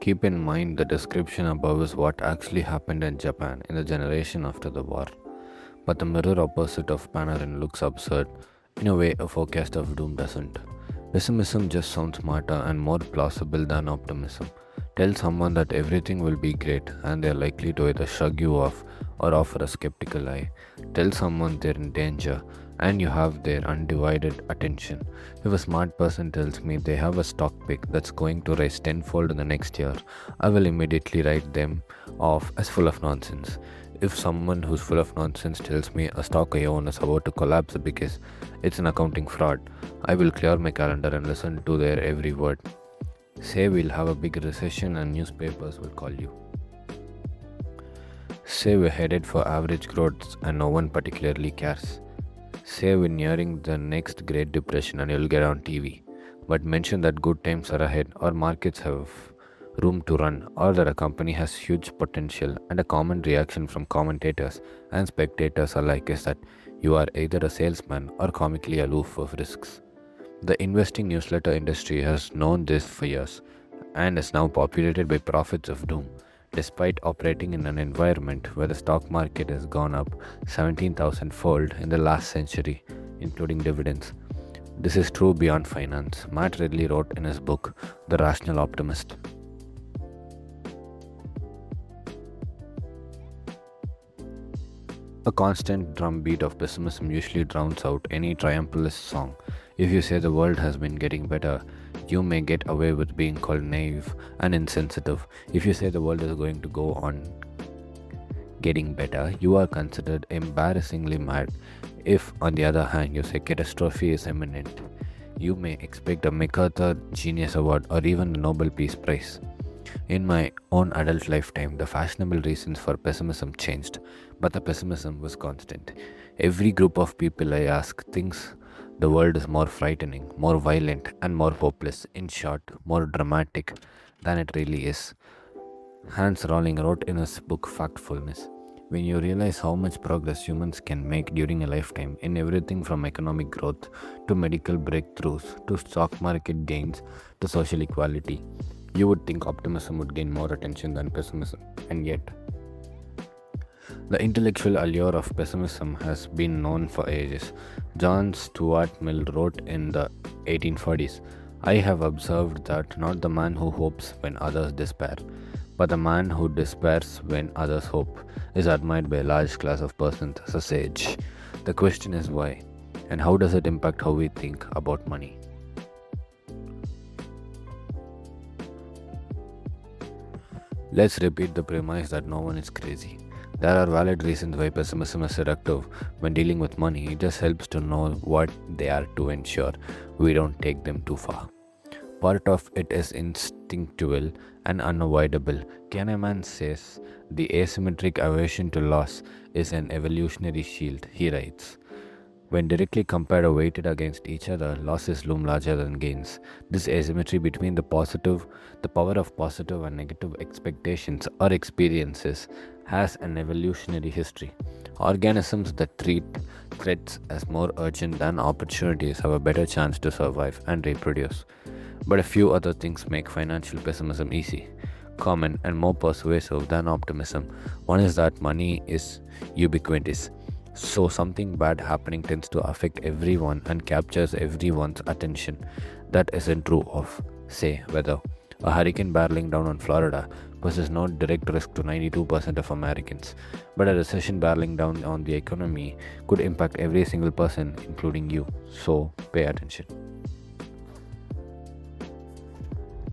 Keep in mind the description above is what actually happened in Japan in the generation after the war. But the mirror opposite of Panarin looks absurd. In a way, a forecast of doom doesn't. Pessimism just sounds smarter and more plausible than optimism. Tell someone that everything will be great and they're likely to either shrug you off or offer a skeptical eye. Tell someone they're in danger and you have their undivided attention. If a smart person tells me they have a stock pick that's going to rise tenfold in the next year, I will immediately write them off as full of nonsense. If someone who's full of nonsense tells me a stock I own is about to collapse because it's an accounting fraud, I will clear my calendar and listen to their every word. Say we'll have a big recession and newspapers will call you. Say we're headed for average growth and no one particularly cares. Say we're nearing the next Great Depression and you'll get on TV. But mention that good times are ahead or markets have room to run or that a company has huge potential, and a common reaction from commentators and spectators alike is that you are either a salesman or comically aloof of risks. The investing newsletter industry has known this for years and is now populated by prophets of doom. Despite operating in an environment where the stock market has gone up 17,000 fold in the last century, including dividends. This is true beyond finance, Matt Ridley wrote in his book, The Rational Optimist. A constant drumbeat of pessimism usually drowns out any triumphalist song. If you say the world has been getting better, you may get away with being called naive and insensitive. If you say the world is going to go on getting better, you are considered embarrassingly mad. If, on the other hand, you say catastrophe is imminent, you may expect a MacArthur Genius Award or even a Nobel Peace Prize. In my own adult lifetime, the fashionable reasons for pessimism changed, but the pessimism was constant. Every group of people I ask thinks the world is more frightening, more violent, and more hopeless. In short, more dramatic than it really is. Hans Rowling wrote in his book Factfulness. When you realize how much progress humans can make during a lifetime in everything from economic growth to medical breakthroughs to stock market gains to social equality, you would think optimism would gain more attention than pessimism. And yet, the intellectual allure of pessimism has been known for ages. John Stuart Mill wrote in the 1840s, I have observed that not the man who hopes when others despair, but the man who despairs when others hope is admired by a large class of persons as a sage. The question is why, and how does it impact how we think about money? Let's repeat the premise that no one is crazy. There are valid reasons why pessimism is seductive when dealing with money. It just helps to know what they are to ensure we don't take them too far. Part of it is instinctual and unavoidable. Kahneman says the asymmetric aversion to loss is an evolutionary shield. He writes, when directly compared or weighted against each other, losses loom larger than gains. This asymmetry between the power of positive and negative expectations or experiences has an evolutionary history. Organisms that treat threats as more urgent than opportunities have a better chance to survive and reproduce. But a few other things make financial pessimism easy, common, and more persuasive than optimism. One is that money is ubiquitous. So something bad happening tends to affect everyone and captures everyone's attention. That isn't true of, say, weather. A hurricane barreling down on Florida poses no direct risk to 92% of Americans, but a recession barreling down on the economy could impact every single person, including you. So pay attention.